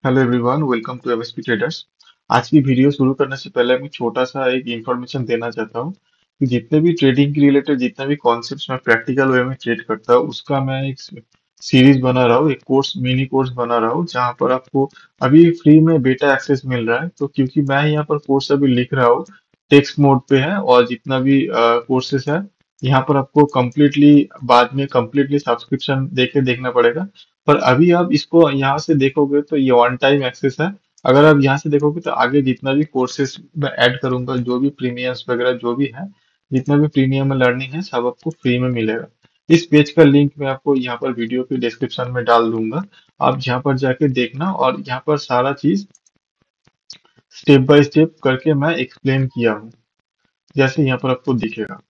Hello everyone, welcome to MSP traders. आज की video शुरू करने से पहले मैं छोटा सा एक इंफॉर्मेशन देना चाहता हूँ कि जितने भी ट्रेडिंग के रिलेटेड जितने भी कॉन्सेप्ट्स मैं प्रैक्टिकल वे में ट्रेड करता हूँ उसका मैं एक सीरीज बना रहा हूँ, एक कोर्स मिनी कोर्स बना रहा हूँ जहाँ पर आपको अभी फ्री में बेटा एक्सेस मिल रहा है। तो क्योंकि मैं यहाँ पर कोर्स अभी लिख रहा हूँ, टेक्स्ट मोड पे है और जितना भी कोर्सेस है यहाँ पर आपको कम्प्लीटली बाद में कम्प्लीटली सब्सक्रिप्शन देके देखना पड़ेगा। पर अभी आप इसको यहाँ से देखोगे तो ये वन टाइम एक्सेस है। अगर आप यहाँ से देखोगे तो आगे जितना भी कोर्सेस मैं ऐड करूंगा, जो भी प्रीमियम्स वगैरह जो भी है, जितना भी प्रीमियम में लर्निंग है सब आपको फ्री में मिलेगा। इस पेज का लिंक मैं आपको यहाँ पर वीडियो के डिस्क्रिप्शन में डाल दूंगा। आप यहाँ पर जाके देखना और यहाँ पर सारा चीज स्टेप बाय स्टेप करके मैं एक्सप्लेन किया हूँ, जैसे यहाँ पर आपको दिखेगा।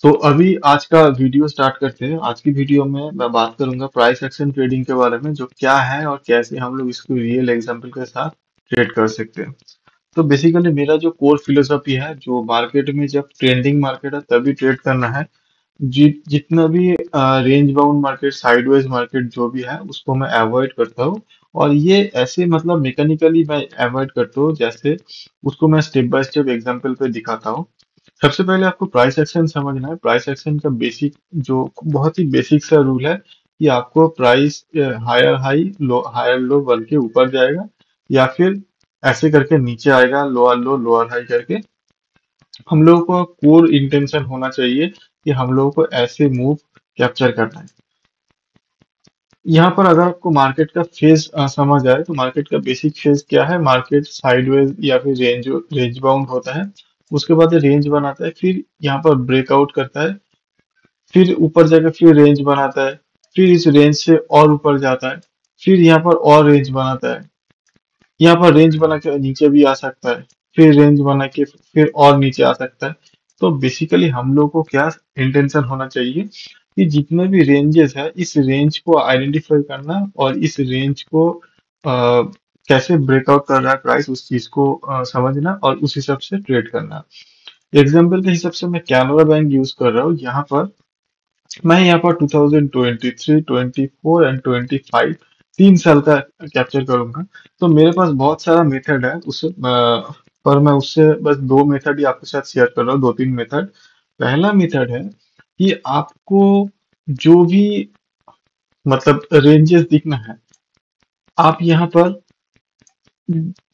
तो अभी आज का वीडियो स्टार्ट करते हैं। आज की वीडियो में मैं बात करूंगा प्राइस एक्शन ट्रेडिंग के बारे में, जो क्या है और कैसे हम लोग इसको रियल एग्जांपल के साथ ट्रेड कर सकते हैं। तो बेसिकली मेरा जो कोर फिलोसफी है, जो मार्केट में जब ट्रेंडिंग मार्केट है तभी ट्रेड करना है। जितना भी range bound market, sideways market जो भी है उसको मैं अवॉइड करता हूँ। और ये ऐसे मतलब मैकेनिकली मैं अवॉइड करता हूँ, जैसे उसको मैं स्टेप बाय स्टेप एग्जांपल पे दिखाता हूँ। सबसे पहले आपको प्राइस एक्शन समझना है। प्राइस एक्शन का बेसिक, जो बहुत ही बेसिक सा रूल है कि आपको price higher high low higher low बन के ऊपर जाएगा, या फिर ऐसे करके नीचे आएगा, लोअर लो लोअर हाई करके। हम लोगों को कोर इंटेंशन होना चाहिए कि हम लोगों को ऐसे मूव कैप्चर करना है। यहाँ पर अगर आपको मार्केट का फेज समझ आए तो मार्केट का बेसिक फेज क्या है। मार्केट साइडवेज या फिर रेंज रेंज बाउंड होता है, उसके बाद रेंज बनाता है, फिर यहाँ पर ब्रेकआउट करता है, फिर ऊपर जाकर फिर रेंज बनाता है, फिर इस रेंज से और ऊपर जाता है, फिर यहाँ पर और रेंज बनाता है, यहाँ पर रेंज बना के नीचे भी आ सकता है, फिर रेंज बना के फिर और नीचे आ सकता है। तो बेसिकली हम लोग को क्या इंटेंशन होना चाहिए कि जितने भी रेंजेस है इस रेंज को आइडेंटिफाई करना और इस रेंज को कैसे ब्रेकआउट कर रहा है प्राइस, उस चीज को समझना और उस हिसाब से ट्रेड करना। एग्जाम्पल के हिसाब से मैं कैनरा बैंक यूज कर रहा हूँ। मैं यहाँ पर 2023, 24 एंड 25 3 साल का कैप्चर करूंगा। तो मेरे पास बहुत सारा मेथड है पर मैं उससे बस दो मेथड ही आपके साथ शेयर कर रहा हूँ, दो तीन मेथड। पहला मेथड है कि आपको जो भी मतलब रेंजेस दिखना है, आप यहाँ पर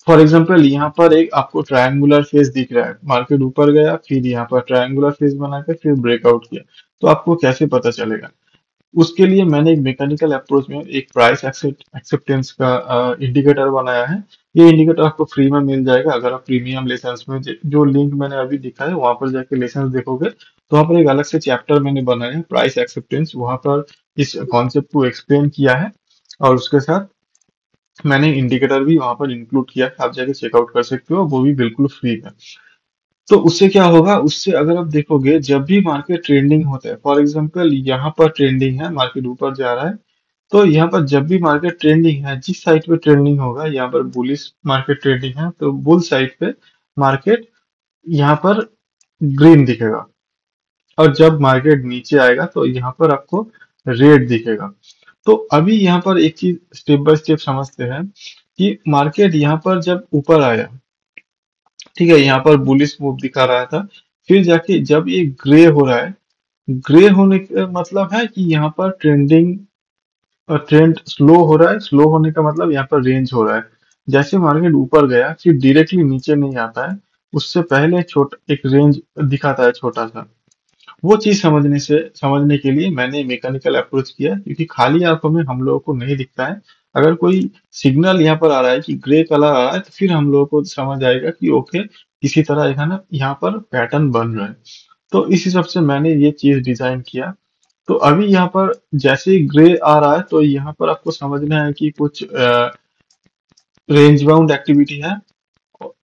फॉर एग्जांपल यहाँ पर एक आपको ट्रायंगुलर फेस दिख रहा है, मार्केट ऊपर गया फिर यहाँ पर ट्रायंगुलर फेस बना के फिर ब्रेकआउट किया। तो आपको कैसे पता चलेगा? उसके लिए मैंने एक मैकेनिकल अप्रोच में एक प्राइस एक्सेप्टेंस का इंडिकेटर बनाया है। ये इंडिकेटर आपको फ्री में मिल जाएगा अगर आप प्रीमियम लेसन्स में जो लिंक मैंने अभी दिखा है वहां पर जाके लेसन्स देखोगे तो वहां पर एक अलग से चैप्टर मैंने बनाया है प्राइस एक्सेप्टेंस। वहां पर इस कॉन्सेप्ट को एक्सप्लेन किया है और उसके साथ मैंने इंडिकेटर भी वहां पर इंक्लूड किया है। आप जाके चेकआउट कर सकते हो, वो भी बिल्कुल फ्री में। तो उससे क्या होगा, उससे अगर आप देखोगे जब भी मार्केट ट्रेंडिंग होता है, फॉर एग्जांपल यहाँ पर ट्रेंडिंग है, मार्केट ऊपर जा रहा है, तो यहाँ पर जब भी मार्केट ट्रेंडिंग है, जिस साइड पे ट्रेंडिंग होगा, यहाँ पर बुलिश मार्केट ट्रेंडिंग है तो बुल साइड पे मार्केट यहाँ पर ग्रीन दिखेगा, और जब मार्केट नीचे आएगा तो यहाँ पर आपको रेड दिखेगा। तो अभी यहाँ पर एक चीज स्टेप बाय स्टेप समझते हैं कि मार्केट यहाँ पर जब ऊपर आया, ठीक है, यहाँ पर बुलिश मूव दिखा रहा था, फिर जाके जब ये ग्रे हो रहा है, ग्रे होने का मतलब है कि यहाँ पर ट्रेंड स्लो हो रहा है। स्लो होने का मतलब यहाँ पर रेंज हो रहा है। जैसे मार्केट ऊपर गया फिर डायरेक्टली नीचे नहीं आता है, उससे पहले छोटा एक रेंज दिखाता है छोटा सा। वो चीज समझने के लिए मैंने मैकेनिकल अप्रोच किया, क्योंकि खाली आंखों में हम लोगों को नहीं दिखता है। अगर कोई सिग्नल यहाँ पर आ रहा है कि ग्रे कलर आ रहा है तो फिर हम लोगों को समझ आएगा कि ओके, किसी तरह है ना यहाँ पर पैटर्न बन रहा है। तो इस हिसाब से मैंने ये चीज डिजाइन किया। तो अभी यहाँ पर जैसे ही ग्रे आ रहा है तो यहाँ पर आपको समझना है कि कुछ रेंज बाउंड एक्टिविटी है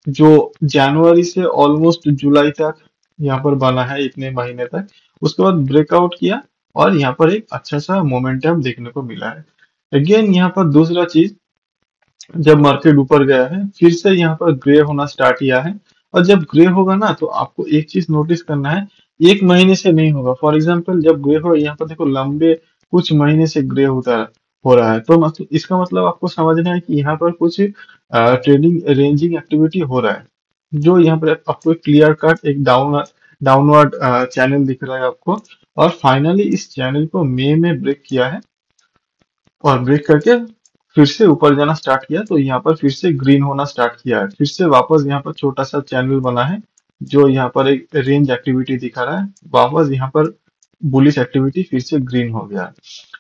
जो जनवरी से ऑलमोस्ट जुलाई तक यहाँ पर बना है, इतने महीने तक। उसके बाद ब्रेकआउट किया और यहाँ पर एक अच्छा सा मोमेंटम देखने को मिला है। अगेन यहाँ पर दूसरा चीज, जब मार्केट ऊपर गया है फिर से यहाँ पर ग्रे होना स्टार्ट किया है। और जब ग्रे होगा ना तो आपको एक चीज नोटिस करना है, एक महीने से नहीं होगा। फॉर एग्जाम्पल जब ग्रे हो, यहाँ पर देखो लंबे कुछ महीने से ग्रे होता है, हो रहा है। तो मतलब इसका मतलब आपको समझना है कि यहाँ पर कुछ ट्रेडिंग रेंजिंग एक्टिविटी हो रहा है, जो यहाँ पर आपको एक क्लियर कट एक डाउनवर्ड चैनल दिख रहा है आपको। और फाइनली इस चैनल को मई में ब्रेक किया है, और ब्रेक करके फिर से ऊपर जाना स्टार्ट किया, तो यहाँ पर फिर से ग्रीन होना स्टार्ट किया है, फिर से वापस यहाँ पर छोटा सा चैनल बना है, जो यहाँ पर एक रेंज एक्टिविटी दिखा रहा है, वापस यहाँ पर बुलिश एक्टिविटी फिर से ग्रीन हो गया है।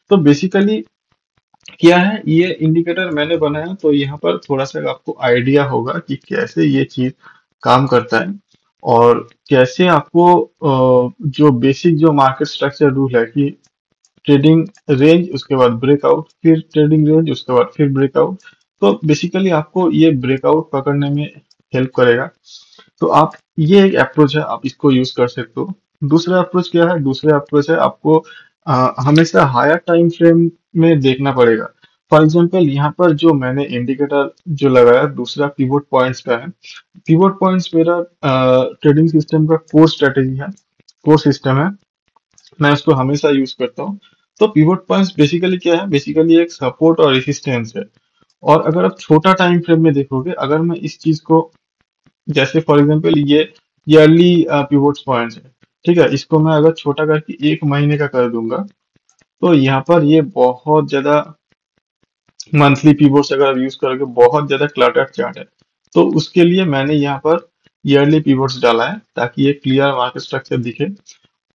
तो बेसिकली क्या है, ये इंडिकेटर मैंने बनाया तो यहाँ पर थोड़ा सा आपको आइडिया होगा कि कैसे ये चीज काम करता है, और कैसे आपको जो बेसिक जो मार्केट स्ट्रक्चर रूल है कि ट्रेडिंग रेंज, उसके बाद ब्रेकआउट, फिर ट्रेडिंग रेंज, उसके बाद फिर ब्रेकआउट। तो बेसिकली आपको ये ब्रेकआउट पकड़ने में हेल्प करेगा। तो आप, ये एक अप्रोच है, आप इसको यूज कर सकते हो। दूसरा अप्रोच क्या है, दूसरा अप्रोच है आपको हमेशा हायर टाइम फ्रेम में देखना पड़ेगा। फॉर एग्जांपल यहाँ पर जो मैंने इंडिकेटर जो लगाया दूसरा पिवोट पॉइंट्स का है। पिवोट पॉइंट्स मेरा ट्रेडिंग सिस्टम का कोर स्ट्रेटेजी है, कोर सिस्टम है, मैं उसको हमेशा यूज करता हूँ। तो पिवोट पॉइंट्स बेसिकली क्या है, बेसिकली एक सपोर्ट और रेसिस्टेंस है। और अगर आप छोटा टाइम फ्रेम में देखोगे, अगर मैं इस चीज को, जैसे फॉर एग्जांपल ये ईयरली पिवोट पॉइंट्स है, ठीक है, इसको मैं अगर छोटा करके 1 महीने का कर दूंगा, तो यहाँ पर ये बहुत ज्यादा मंथली पिवोट्स अगर आप यूज करोगे, बहुत ज्यादा क्लटर्ड चार्ट है। तो उसके लिए मैंने यहाँ पर ईयरली पिवोट्स डाला है, ताकि ये क्लियर मार्केट स्ट्रक्चर दिखे।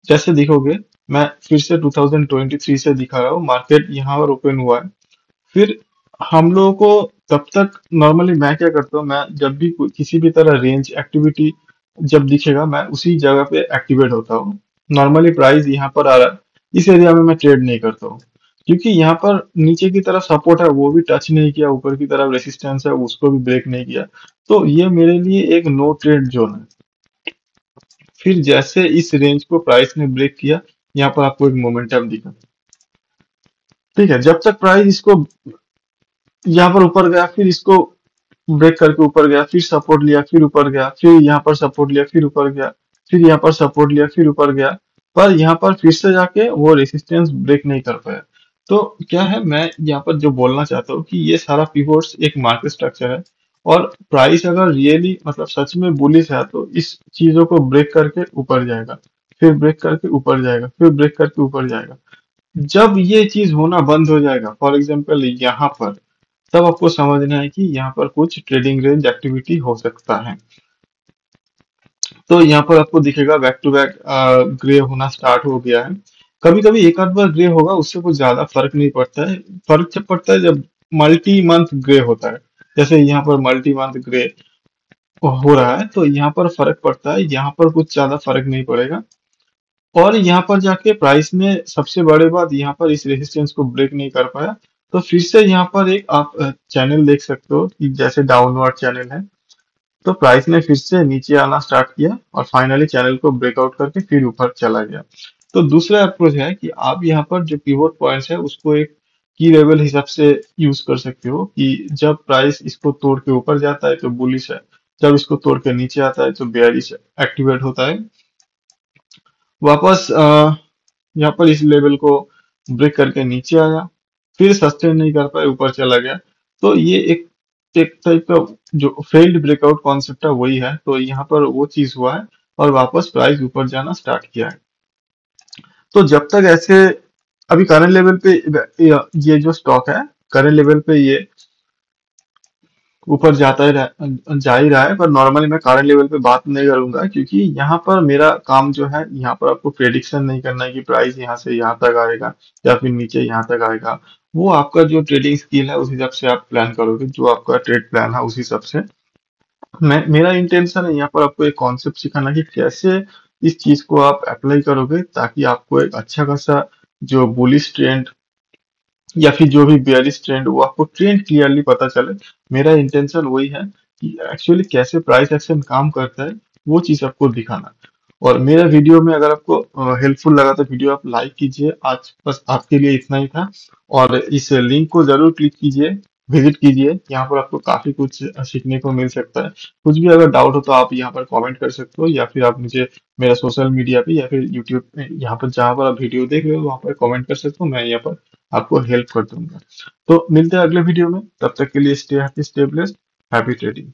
जैसे देखोगे, मैं फिर से 2023 से दिखा रहा हूँ, मार्केट यहाँ पर ओपन हुआ है। फिर हम लोगों को तब तक, नॉर्मली मैं क्या करता हूँ, मैं जब भी किसी भी तरह रेंज एक्टिविटी जब दिखेगा, मैं उसी जगह पे एक्टिवेट होता हूँ। नॉर्मली प्राइस यहाँ पर आ रहा है, इस एरिया में मैं ट्रेड नहीं करता हूँ, क्योंकि यहाँ पर नीचे की तरफ सपोर्ट है वो भी टच नहीं किया, ऊपर की तरफ रेसिस्टेंस है उसको भी ब्रेक नहीं किया। तो ये मेरे लिए एक नो ट्रेड जोन है। फिर जैसे इस रेंज को प्राइस ने ब्रेक किया, यहाँ पर आपको एक मोमेंटम दिखा, ठीक है, जब तक प्राइस इसको यहाँ पर ऊपर गया, फिर इसको ब्रेक करके ऊपर गया, फिर सपोर्ट लिया, फिर ऊपर गया, फिर यहाँ पर सपोर्ट लिया, फिर ऊपर गया, फिर यहाँ पर सपोर्ट लिया, फिर ऊपर गया, पर यहाँ पर फिर से जाके वो रेसिस्टेंस ब्रेक नहीं कर पाया। तो क्या है, मैं यहाँ पर जो बोलना चाहता हूँ कि ये सारा पिवोट्स एक मार्केट स्ट्रक्चर है, और प्राइस अगर रियली मतलब सच में बुलिश है, तो इस चीजों को ब्रेक करके ऊपर जाएगा, फिर ब्रेक करके ऊपर जाएगा, फिर ब्रेक करके ऊपर जाएगा। जब ये चीज होना बंद हो जाएगा, फॉर एग्जाम्पल यहाँ पर, तब आपको समझना है कि यहाँ पर कुछ ट्रेडिंग रेंज एक्टिविटी हो सकता है। तो यहाँ पर आपको दिखेगा बैक टू बैक ग्रे होना स्टार्ट हो गया है। कभी कभी एक आध बार ग्रे होगा, उससे कुछ ज्यादा फर्क नहीं पड़ता है। फर्क जब पड़ता है जब मल्टी मंथ ग्रे होता है, जैसे यहाँ पर मल्टी मंथ ग्रे हो रहा है, तो यहाँ पर फर्क पड़ता है, यहाँ पर कुछ ज्यादा फर्क नहीं पड़ेगा। और यहाँ पर जाके प्राइस ने, सबसे बड़ी बात, यहाँ पर इस रेजिस्टेंस को ब्रेक नहीं कर पाया। तो फिर से यहाँ पर एक आप चैनल देख सकते हो कि जैसे डाउनवर्ड चैनल है। तो प्राइस ने फिर से नीचे आना स्टार्ट किया, और फाइनली चैनल को ब्रेकआउट करके फिर ऊपर चला गया। तो दूसरा अप्रोच है कि आप यहाँ पर जो पिवोट पॉइंट्स है उसको एक की लेवल हिसाब से यूज कर सकते हो, कि जब प्राइस इसको तोड़ के ऊपर जाता है तो बुलिश है, जब इसको तोड़ के नीचे आता है तो बेयरिश एक्टिवेट होता है। वापस यहाँ पर इस लेवल को ब्रेक करके नीचे आया, फिर सस्टेन नहीं कर पाए, ऊपर चला गया। तो ये एक एक टाइप का जो फेल्ड ब्रेकआउट कॉन्सेप्ट है वही है। तो यहाँ पर वो चीज हुआ है, और वापस प्राइस ऊपर जाना स्टार्ट किया है। तो जब तक ऐसे, अभी करंट लेवल पे ये जो स्टॉक है, करंट लेवल पे ये ऊपर जा ही रहा है, पर नॉर्मली मैं करंट लेवल पे बात नहीं करूंगा, क्योंकि यहाँ पर मेरा काम जो है, यहाँ पर आपको प्रेडिक्शन नहीं करना है कि प्राइस यहाँ से यहाँ तक आएगा या फिर नीचे यहाँ तक आएगा। वो आपका जो ट्रेडिंग स्किल है उस हिसाब से आप प्लान करोगे, जो आपका ट्रेड प्लान है उस हिसाब से। मेरा इंटेंशन है यहाँ पर आपको एक कॉन्सेप्ट सिखाना कि कैसे इस चीज को आप अप्लाई करोगे, ताकि आपको एक अच्छा खासा जो बुलिश ट्रेंड या फिर जो भी बेयरिश ट्रेंड, वो आपको ट्रेंड क्लियरली पता चले। मेरा इंटेंशन वही है कि एक्चुअली कैसे प्राइस एक्शन काम करता है, वो चीज आपको दिखाना। और मेरा वीडियो में अगर आपको हेल्पफुल लगा तो वीडियो आप लाइक कीजिए। आज बस आपके लिए इतना ही था, और इस लिंक को जरूर क्लिक कीजिए। विजिट कीजिए। यहाँ पर आपको काफी कुछ सीखने को मिल सकता है। कुछ भी अगर डाउट हो तो आप यहाँ पर कमेंट कर सकते हो, या फिर आप मुझे मेरा सोशल मीडिया पे या फिर यूट्यूब पे, यहाँ पर जहाँ पर आप वीडियो देख रहे हो वहाँ पर कमेंट कर सकते हो। मैं यहाँ पर आपको हेल्प कर दूंगा। तो मिलते हैं अगले वीडियो में, तब तक के लिए stay happy, stay blessed, happy trading.